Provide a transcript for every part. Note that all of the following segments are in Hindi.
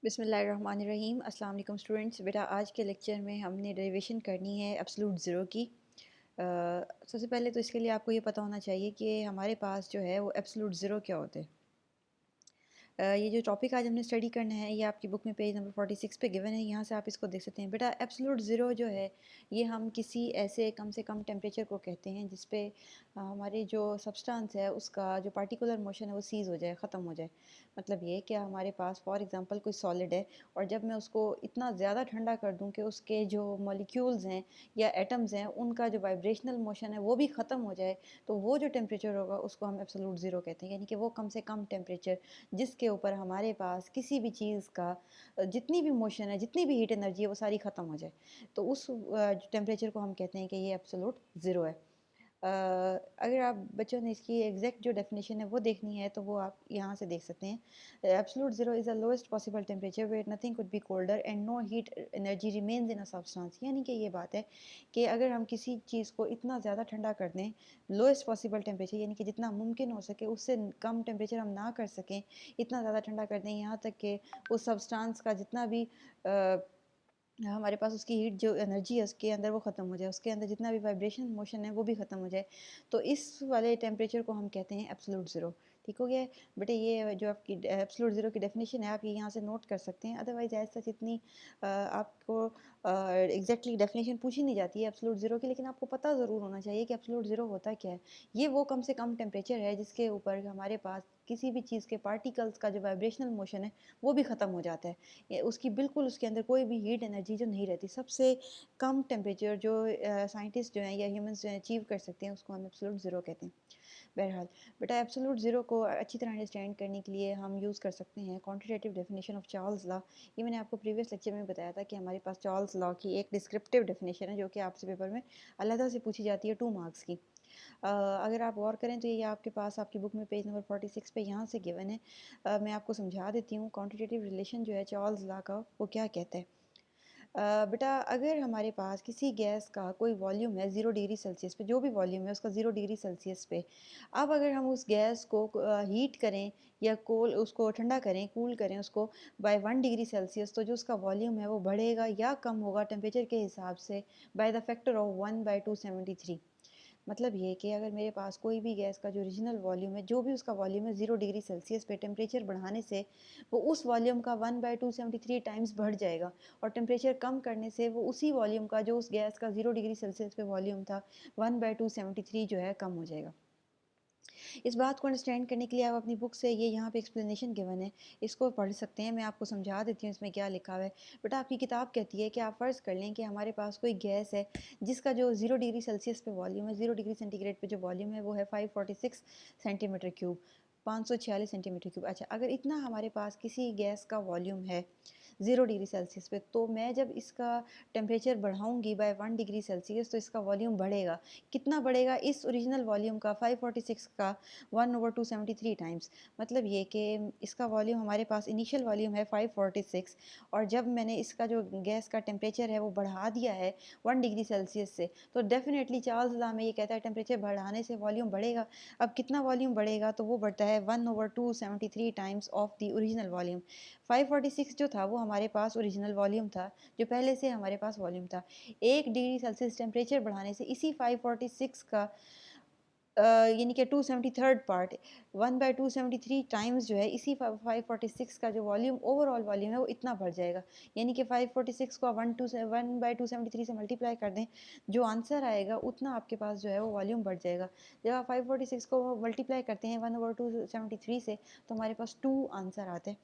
बिस्मिल्लाहिर्रहमानिर्रहीम। अस्सलाम वालेकुम स्टूडेंट्स। बेटा आज के लेक्चर में हमने डेरिवेशन करनी है एब्सोल्यूट ज़ीरो की। सबसे पहले तो इसके लिए आपको ये पता होना चाहिए कि हमारे पास जो है वो एब्सोल्यूट ज़ीरो क्या होते हैं। ये जो टॉपिक आज हमने स्टडी करना है ये आपकी बुक में पेज नंबर 46 पे गिवन है, यहाँ से आप इसको देख सकते हैं। बेटा एब्सोल्यूट ज़ीरो जो है ये हम किसी ऐसे कम से कम टेम्परेचर को कहते हैं जिस पे हमारी जो सब्सटेंस है उसका जो पार्टिकुलर मोशन है वो सीज़ हो जाए, ख़त्म हो जाए। मतलब ये कि हमारे पास फॉर एग्ज़ाम्पल कोई सॉलिड है और जब मैं उसको इतना ज़्यादा ठंडा कर दूँ कि उसके जो मॉलिक्यूल्स हैं या एटम्स हैं उनका जो वाइब्रेशनल मोशन है वो भी ख़त्म हो जाए, तो वो जो टेम्परेचर होगा उसको हम एब्सोल्यूट ज़ीरो कहते हैं। यानी कि वो कम से कम टेम्परेचर जिसके ऊपर हमारे पास किसी भी चीज़ का जितनी भी मोशन है, जितनी भी हीट एनर्जी है वो सारी ख़त्म हो जाए, तो उस टेम्परेचर को हम कहते हैं कि ये एब्सोल्यूट ज़ीरो है। अगर आप बच्चों ने इसकी एग्जैक्ट जो डेफिनेशन है वो देखनी है तो वो आप यहाँ से देख सकते हैं। Absolute zero is the lowest possible temperature where nothing could be colder and no heat energy remains in a substance. यानी कि ये बात है कि अगर हम किसी चीज़ को इतना ज़्यादा ठंडा कर दें, लोएस्ट पॉसिबल टेम्परेचर यानी कि जितना मुमकिन हो सके उससे कम टेम्परेचर हम ना कर सकें, इतना ज़्यादा ठंडा कर दें यहाँ तक कि उस सब्सटेंस का जितना भी हमारे पास उसकी हीट जो एनर्जी है उसके अंदर वो ख़त्म हो जाए, उसके अंदर जितना भी वाइब्रेशन मोशन है वो भी ख़त्म हो जाए, तो इस वाले टेम्परेचर को हम कहते हैं एब्सोल्यूट ज़ीरो। ठीक हो गया है बेटे। ये जो आपकी एब्सोल्यूट ज़ीरो की डेफिनेशन है आप ये यहाँ से नोट कर सकते हैं। अदरवाइज एज सच इतनी आपको एग्जैक्टली डेफिनेशन पूछी नहीं जाती है एब्सोल्यूट ज़ीरो की, लेकिन आपको पता ज़रूर होना चाहिए कि एब्सोल्यूट ज़ीरो होता क्या है। ये वो कम से कम टेम्परेचर है जिसके ऊपर हमारे पास किसी भी चीज़ के पार्टिकल्स का जो वाइब्रेशनल मोशन है वो भी ख़त्म हो जाता है, उसकी बिल्कुल उसके अंदर कोई भी हीट एनर्जी जो नहीं रहती। सबसे कम टेम्परेचर जो साइंटिस्ट जो हैं या ह्यूमंस जो हैं अचीव कर सकते हैं उसको हम एब्सोल्यूट ज़ीरो कहते हैं। बहरहाल बेटा एब्सोल्यूट ज़ीरो को अच्छी तरह अंडरस्टैंड करने के लिए हम यूज़ कर सकते हैं quantitative definition of Charles law. ये मैंने आपको प्रीवियस लेक्चर में बताया था कि हमारे पास चार्ल्स लॉ की एक डिस्क्रिप्टिव डेफिनेशन है जो कि आपसे पेपर में अलहदा से पूछी जाती है 2 मार्क्स की। अगर आप गौर करें तो ये आपके पास आपकी बुक में पेज नंबर 46 पे यहाँ से गिवन है। मैं आपको समझा देती हूँ क्वांटिटेटिव रिलेशन जो है चार्ल्स लॉ का वो क्या कहता है। बेटा अगर हमारे पास किसी गैस का कोई वॉल्यूम है 0 डिग्री सेल्सियस पे, जो भी वॉल्यूम है उसका 0 डिग्री सेल्सियस पे, अब अगर हम उस गैस को हीट करें या कोल उसको ठंडा करें, कूल करें उसको बाय 1 डिग्री सेल्सियस, तो जो उसका वॉल्यूम है वो बढ़ेगा या कम होगा टेम्परेचर के हिसाब से बाय द फैक्टर ऑफ 1/273। मतलब ये कि अगर मेरे पास कोई भी गैस का जो ओरिजिनल वॉल्यूम है, जो भी उसका वॉल्यूम है 0 डिग्री सेल्सियस पे, टेम्परेचर बढ़ाने से वो उस वॉल्यूम का 1/273 टाइम्स बढ़ जाएगा, और टेम्परेचर कम करने से वो उसी वॉल्यूम का जो उस गैस का 0 डिग्री सेल्सियस पे वॉल्यूम था 1/273 जो है कम हो जाएगा। इस बात को अंडरस्टैंड करने के लिए आप अपनी बुक से ये यहाँ पे एक्सप्लेनेशन गिवन है, इसको पढ़ सकते हैं। मैं आपको समझा देती हूँ इसमें क्या लिखा हुआ है। बेटा आपकी किताब कहती है कि आप फ़र्ज़ कर लें कि हमारे पास कोई गैस है जिसका जो 0 डिग्री सेल्सियस पे वॉल्यूम है, 0 डिग्री सेंटीग्रेड पे जो वॉल्यूम है वो है 546 सेंटीमीटर क्यूब, 546 सेंटीमीटर क्यूब। अच्छा, अगर इतना हमारे पास किसी गैस का वॉल्यूम है 0 डिग्री सेल्सियस पे, तो मैं जब इसका टेम्परेचर बढ़ाऊंगी बाय 1 डिग्री सेल्सियस तो इसका वॉल्यूम बढ़ेगा। कितना बढ़ेगा? इस ओरिजिनल वॉल्यूम का 546 का 1/273 टाइम्स। मतलब ये कि इसका वॉल्यूम हमारे पास इनिशियल वॉल्यूम है 546, और जब मैंने इसका जो गैस का टेम्परेचर है वो बढ़ा दिया है 1 डिग्री सेल्सियस से, तो डेफिनेटली चार्ल्स लॉ में ये कहता है टेम्परेचर बढ़ाने से वॉल्यूम बढ़ेगा। अब कितना वॉल्यूम बढ़ेगा? तो वो बढ़ता है 1/273 times of the original volume. 546 जो था वो हमारे पास ओरिजिनल वॉल्यूम था, जो पहले से हमारे पास वॉल्यूम था। 1 डिग्री सेल्सियस टेम्परेचर बढ़ाने से इसी 546 का यानी कि 273 पार्ट, 1/273 टाइम्स जो है इसी 546 का जो वॉल्यूम ओवरऑल वॉल्यूम है वो इतना बढ़ जाएगा। यानी कि 546 को 1/273 से मल्टीप्लाई कर दें, जो आंसर आएगा उतना आपके पास जो है वो वॉल्यूम बढ़ जाएगा। जब आप 546 को मल्टीप्लाई करते हैं 1/273 से, तो हमारे पास 2 आंसर आते हैं।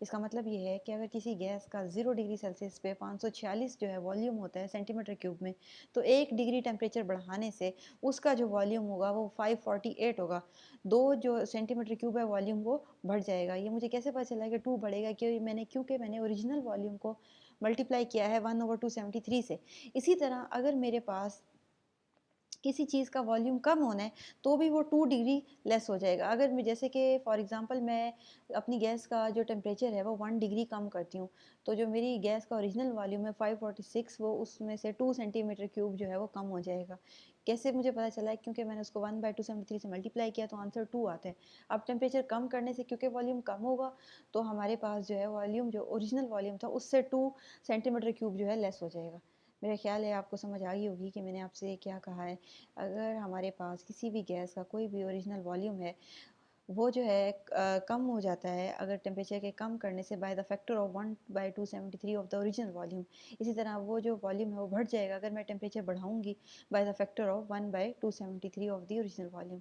इसका मतलब ये है कि अगर किसी गैस का 0 डिग्री सेल्सियस पे 546 जो है वॉल्यूम होता है सेंटीमीटर क्यूब में, तो 1 डिग्री टेम्परेचर बढ़ाने से उसका जो वॉल्यूम होगा वो 548 होगा। 2 जो सेंटीमीटर क्यूब है वॉल्यूम वो बढ़ जाएगा। ये मुझे कैसे पता चला कि 2 बढ़ेगा? क्योंकि मैंने ओरिजिनल वॉल्यूम को मल्टीप्लाई किया है 1/273 से। इसी तरह अगर मेरे पास किसी चीज़ का वॉल्यूम कम होना है तो भी वो 2 डिग्री लेस हो जाएगा। अगर मैं जैसे कि फॉर एग्ज़ाम्पल मैं अपनी गैस का जो टेम्परेचर है वो 1 डिग्री कम करती हूँ, तो जो मेरी गैस का ओरिजिनल वॉल्यूम है 546, वो उसमें से 2 सेंटीमीटर क्यूब जो है वो कम हो जाएगा। कैसे मुझे पता चला है? क्योंकि मैंने उसको 1/273 से मल्टीप्लाई किया तो आंसर 2 आता है। अब टेम्परेचर कम करने से क्योंकि वॉल्यूम कम होगा तो हमारे पास जो है वॉल्यूम जो ओरिजिनल वॉल्यूम था उससे 2 सेंटीमीटर क्यूब जो है लेस हो जाएगा। मेरा ख़्याल है आपको समझ आ गई होगी कि मैंने आपसे क्या कहा है। अगर हमारे पास किसी भी गैस का कोई भी ओरिजिनल वॉल्यूम है, वो जो है कम हो जाता है अगर टेम्परेचर के कम करने से bye the factor of 1/273 of the original volume. इसी तरह वो जो वॉल्यूम है वो बढ़ जाएगा अगर मैं टेम्परेचर बढ़ाऊंगी by the factor of 1/273 of the original volume.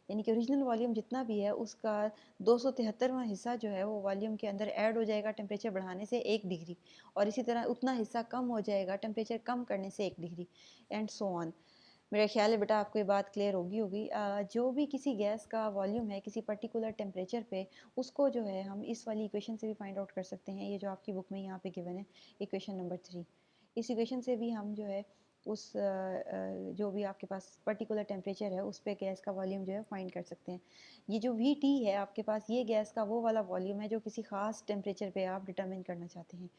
यानी कि ओरिजिनल वॉल्यूम जितना भी है उसका 273वां हिस्सा जो है वो वॉल्यूम के अंदर ऐड हो जाएगा टेम्परेचर बढ़ाने से 1 डिग्री, और इसी तरह उतना हिस्सा कम हो जाएगा टेम्परेचर कम करने से 1 डिग्री, एंड सो ऑन। मेरा ख्याल है बेटा आपको ये बात क्लियर होगी। जो भी किसी गैस का वॉल्यूम है किसी पर्टिकुलर टेम्परेचर पे, उसको जो है हम इस वाली इक्वेशन से भी फाइंड आउट कर सकते हैं। ये जो आपकी बुक में यहाँ पे गिवन है, इक्वेशन नंबर 3, इस इक्वेशन से भी हम जो है उस जो भी आपके पास पर्टिकुलर टेम्परेचर है उस पे गैस का वॉल्यूम जो है फाइंड कर सकते हैं। ये जो वी टी है आपके पास, ये गैस का वो वाला वॉल्यूम है जो किसी खास टेम्परेचर पे आप डिटरमिन करना चाहते हैं।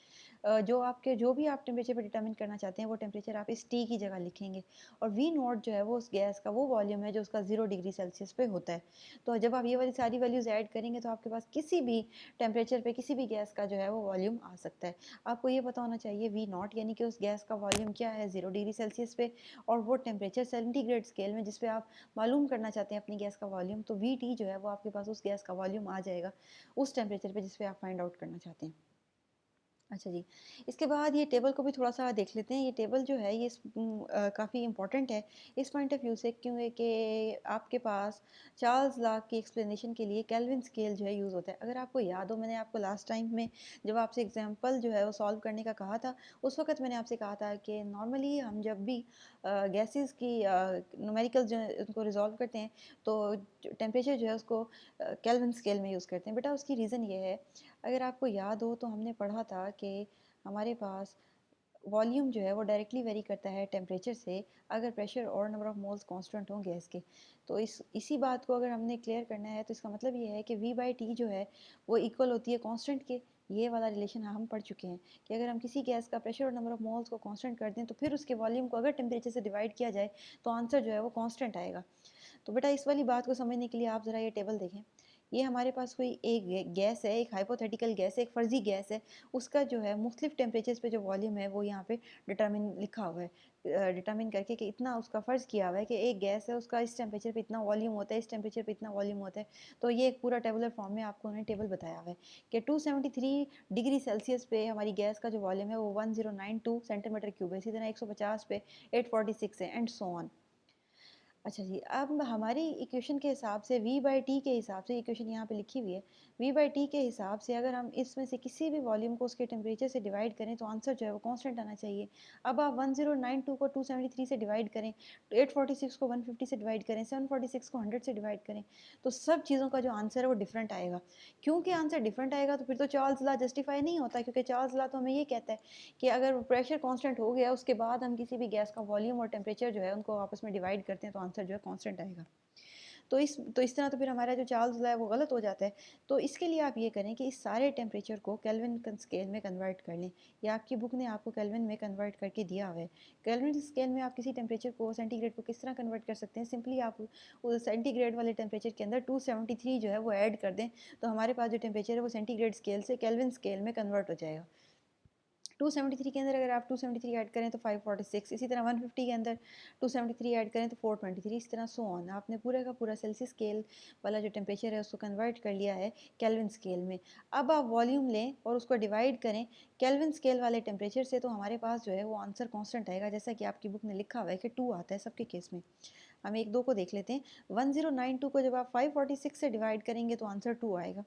जो भी आप टेम्परेचर पे डिटरमिन करना चाहते हैं वो टेम्परेचर आप इस टी की जगह लिखेंगे, और वी नॉट जो है वो उस गैस का वो वॉल्यूम है जो उसका 0 डिग्री सेल्सियस पे होता है। तो जब आप ये वाली सारी वैल्यूज़ ऐड करेंगे तो आपके पास किसी भी टेम्परेचर पे किसी भी गैस का जो है वो वॉल्यूम आ सकता है। आपको ये पता होना चाहिए वी नॉट यानी कि उस गैस का वॉल्यूम क्या है 0 डिग्री सेल्सियस पे, और वो टेम्परेचर सेंटीग्रेड स्केल में जिस पे आप मालूम करना चाहते हैं अपनी गैस का वॉल्यूम, तो वी टी जो है वो आपके पास उस गैस का वॉल्यूम आ जाएगा उस टेम्परेचर पे जिस पे आप फाइंड आउट करना चाहते हैं। अच्छा जी, इसके बाद ये टेबल को भी थोड़ा-सा देख लेते हैं। ये टेबल जो है ये काफ़ी इम्पोर्टेंट है इस पॉइंट ऑफ व्यू से, क्योंकि आपके पास चार्ल्स लॉ की एक्सप्लेनेशन के लिए केल्विन स्केल जो है यूज़ होता है। अगर आपको याद हो, मैंने आपको लास्ट टाइम में जब आपसे एग्जांपल जो है वो सॉल्व करने का कहा था, उस वक़्त मैंने आपसे कहा था कि नॉर्मली हम जब भी गैसेज़ की न्यूमेरिकल जो है उनको रिज़ॉल्व करते हैं तो टेम्परेचर जो है उसको केल्विन स्केल में यूज़ करते हैं। बेटा उसकी रीज़न ये है, अगर आपको याद हो तो हमने पढ़ा था कि हमारे पास वॉल्यूम जो है वो डायरेक्टली वेरी करता है टेम्परेचर से अगर प्रेशर और नंबर ऑफ मोल्स कांस्टेंट हों गैस के। तो इसी बात को अगर हमने क्लियर करना है तो इसका मतलब ये है कि वी बाई टी जो है वो इक्वल होती है कांस्टेंट के। ये वाला रिलेशन हम पढ़ चुके हैं कि अगर हम किसी गैस का प्रेशर और नंबर ऑफ मोल्स को कांस्टेंट कर दें तो फिर उसके वॉल्यूम को अगर टेम्परेचर से डिवाइड किया जाए तो आंसर जो है वो कांस्टेंट आएगा। तो बेटा इस वाली बात को समझने के लिए आप ज़रा ये टेबल देखें। ये हमारे पास कोई एक गैस है, एक हाइपोथेटिकल गैस है, एक फ़र्ज़ी गैस है। उसका जो है मुख्तलिफ़ टेम्परेचर्स पे जो वॉल्यूम है वो यहाँ पे डिटरमिन लिखा हुआ है। डिटरमिन करके कि इतना उसका फ़र्ज़ किया हुआ है कि एक गैस है उसका इस टेम्परेचर पे इतना वॉल्यूम होता है, इस टेम्परेचर पे इतना वॉल्यूम होता है। तो ये एक पूरा टेबुलर फॉर्म में आपको उन्होंने टेबल बताया हुआ है कि 273 डिग्री सेल्सियस पे हमारी गैस का जो वॉल्यूम है वो 1092 सेंटीमीटर क्यूब है। इसी तरह 150 पे 846 है, एंड सो ऑन। अच्छा जी, अब हमारी इक्वेशन के हिसाब से v बाई टी के हिसाब से, इक्वेशन यहाँ पे लिखी हुई है, v बाई टी के हिसाब से अगर हम इसमें से किसी भी वॉल्यूम को उसके टेम्परेचर से डिवाइड करें तो आंसर जो है वो कांस्टेंट आना चाहिए। अब आप 1092 को 273 से डिवाइड करें, तो 846 को 150 से डिवाइड करें, 746 को 100 से डिवाइड करें, तो सब चीज़ों का जो आंसर है वो डिफरेंट आएगा। क्योंकि आंसर डिफरेंट आएगा तो फिर तो चार्ल्स लॉ जस्टिफाई नहीं होता, क्योंकि चार्ल्स लॉ तो हमें ये कहता है कि अगर प्रेशर कांस्टेंट हो गया उसके बाद हम किसी भी गैस का वॉल्यूम और टेम्परेचर जो है उनको आपस में डिवाइड करते हैं तो आंसर जो है कांस्टेंट आएगा। तो इस तरह तो फिर हमारा जो चार्ल्स लॉ है वो गलत हो जाता है। तो इसके लिए आप ये करें कि इस सारे टेम्परेचर को केल्विन स्केल में कन्वर्ट कर लें। या आपकी बुक ने आपको केल्विन में कन्वर्ट करके दिया हुआ है। केल्विन स्केल में आप किसी टेम्परेचर को सेंटीग्रेड को किस तरह कन्वर्ट कर सकते हैं, सिंपली आप उस सेंटीग्रेड वाले टेम्परेचर के अंदर 273 जो है वो ऐड कर दें, तो हमारे पास जो टेम्परेचर है वो सेंटीग्रेड स्केल से केल्विन स्केल में कन्वर्ट हो जाएगा। 273 के अंदर अगर आप 273 ऐड करें तो 546, इसी तरह 150 के अंदर 273 ऐड करें तो 423, इस तरह सो ऑन। आपने पूरे का पूरा सेल्सियस स्केल वाला जो टेम्परेचर है उसको कन्वर्ट कर लिया है केल्विन स्केल में। अब आप वॉल्यूम लें और उसको डिवाइड करें केल्विन स्केल वाले टेम्परेचर से, तो हमारे पास जो है वो आंसर कांस्टेंट आएगा, जैसा कि आपकी बुक में लिखा हुआ है कि 2 आता है सबके केस में। हम एक दो को देख लेते हैं। 1092 को जब आप 546 से डिवाइड करेंगे तो आंसर 2 आएगा।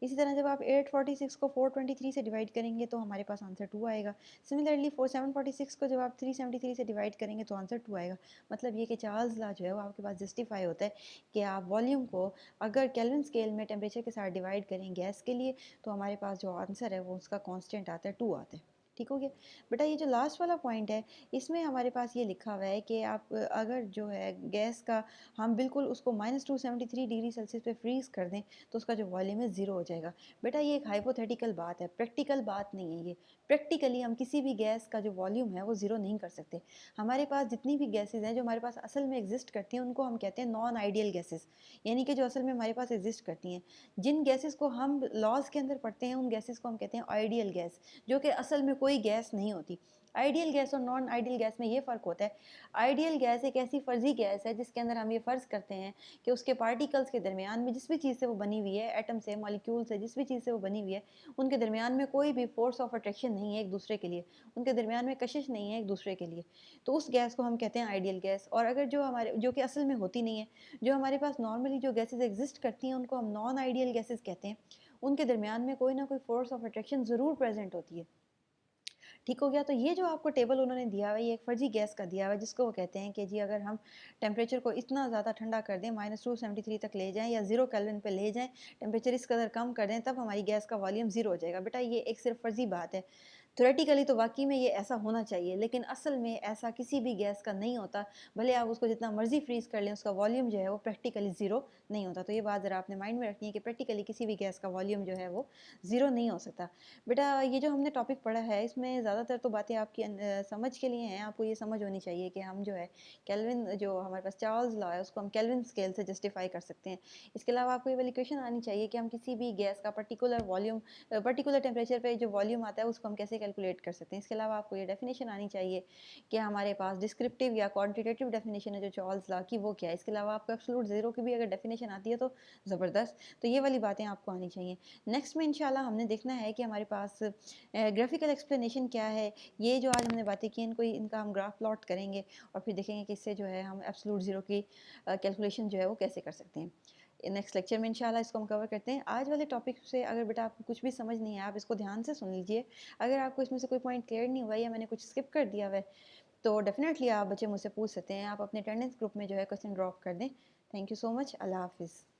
इसी तरह जब आप 846 को 423 से डिवाइड करेंगे तो हमारे पास आंसर 2 आएगा। सिमिलरली 746 को जब आप 373 से डिवाइड करेंगे तो आंसर 2 आएगा। मतलब ये कि चार्ल्स लॉ जो है वो आपके पास जस्टिफाई होता है कि आप वॉल्यूम को अगर केल्विन स्केल में टेम्परेचर के साथ डिवाइड करें गैस के लिए, तो हमारे पास जो आंसर है वो उसका कांस्टेंट आता है, 2 आता है। ठीक हो गया। बेटा ये जो लास्ट वाला पॉइंट है, इसमें हमारे पास ये लिखा हुआ है कि आप अगर जो है गैस का हम बिल्कुल उसको -273 डिग्री सेल्सियस पे फ्रीज़ कर दें तो उसका जो वॉल्यूम है ज़ीरो हो जाएगा। बेटा ये एक हाइपोथेटिकल बात है, प्रैक्टिकल बात नहीं है ये। प्रैक्टिकली हम किसी भी गैस का जो वॉल्यूम है वो ज़ीरो नहीं कर सकते। हमारे पास जितनी भी गैसेज़ हैं जो हमारे पास असल में एग्ज़िस्ट करती हैं उनको हम कहते हैं नॉन आइडियल गैसेज़, यानी कि जो असल में हमारे पास एग्ज़िस्ट करती हैं। जिन गैसेज़ को हम लॉज़ के अंदर पढ़ते हैं उन गैसेज़ को हम कहते हैं आइडियल गैस, जो कि असल में कोई गैस नहीं होती। आइडियल गैस और नॉन आइडियल गैस में ये फ़र्क होता है, आइडियल गैस एक ऐसी फ़र्ज़ी गैस है जिसके अंदर हम ये फ़र्ज़ करते हैं कि उसके पार्टिकल्स के दरमियान में जिस भी चीज़ से वो बनी हुई है, एटम से, मॉलिक्यूल से, जिस भी चीज़ से वो बनी हुई है, उनके दरमियान में कोई भी फ़ोर्स ऑफ अट्रैक्शन नहीं है एक दूसरे के लिए, उनके दरमियान में कशिश नहीं है एक दूसरे के लिए। तो उस गैस को हम कहते हैं आइडियल गैस। और अगर जो कि असल में होती नहीं है, जो हमारे पास नॉर्मली जो गैसेज़ एग्ज़िस्ट करती हैं उनको हम नॉन आइडियल गैसेज़ कहते हैं। उनके दरमियान में कोई ना कोई फ़ोर्स ऑफ अट्रैक्शन ज़रूर प्रेज़ेंट होती है। ठीक हो गया। तो ये जो आपको टेबल उन्होंने दिया हुआ है ये एक फर्जी गैस का दिया हुआ है जिसको वो कहते हैं कि जी अगर हम टेम्परेचर को इतना ज़्यादा ठंडा कर दें -273 तक ले जाएं या 0 केल्विन पे ले जाएं, टेम्परेचर इस कदर कम कर दें तब हमारी गैस का वॉल्यूम ज़ीरो हो जाएगा। बेटा ये एक सिर्फ फर्जी बात है। थ्योरेटिकली तो वाकई में ये ऐसा होना चाहिए, लेकिन असल में ऐसा किसी भी गैस का नहीं होता। भले आप उसको जितना मर्जी फ्रीज कर लें उसका वॉल्यूम जो है वो प्रैक्टिकली ज़ीरो नहीं होता। तो ये बात ज़रा आपने माइंड में रखनी है कि प्रैक्टिकली किसी भी गैस का वॉल्यूम जो है वो ज़ीरो नहीं हो सकता। बेटा ये जो हमने टॉपिक पढ़ा है इसमें ज़्यादातर तो बातें आपकी समझ के लिए हैं। आपको ये समझ होनी चाहिए कि हम जो है केल्विन, जो हमारे पास चार्ल्स लॉ है उसको हम केल्विन स्केल से जस्टिफाई कर सकते हैं। इसके अलावा आपको ये वाली क्वेश्चन आनी चाहिए कि हम किसी भी गैस का पर्टिकुलर वॉल्यूम, पर्टिकुलर टेम्परेचर पे जो वॉल्यूम आता है उसको हम कैसे कैलकुलेट कर सकते हैं। इसके अलावा आपको ये डेफिनेशन आनी चाहिए कि हमारे पास डिस्क्रिप्टिव या क्वांटिटेटिव डेफिनेशन है जो चार्ल्स लॉ की, वो क्या है। इसके अलावा आपको एब्सोल्यूट ज़ीरो की भी अगर डेफिनेशन आती है तो ज़बरदस्त। तो ये वाली बातें आपको आनी चाहिए। नेक्स्ट में इंशाल्लाह हमने देखना है कि हमारे पास ग्राफिकल एक्सप्लेनेशन क्या है। ये जो आज हमने बातें की इनका हम ग्राफ प्लॉट करेंगे और फिर देखेंगे कि इससे जो है हम एब्सोल्यूट ज़ीरो की कैलकुलेशन जो है वो कैसे कर सकते हैं। नेक्स्ट लेक्चर में इंशाल्लाह इसको हम कवर करते हैं। आज वाले टॉपिक से अगर बेटा आपको कुछ भी समझ नहीं आया, आप इसको ध्यान से सुन लीजिए। अगर आपको इसमें से कोई पॉइंट क्लियर नहीं हुआ या मैंने कुछ स्किप कर दिया हुआ है, तो डेफिनेटली आप बच्चे मुझसे पूछ सकते हैं। आप अपने अटेंडेंस ग्रुप में जो है क्वेश्चन ड्रॉप कर दें। Thank you so much. अल्लाह हाफ़िज़।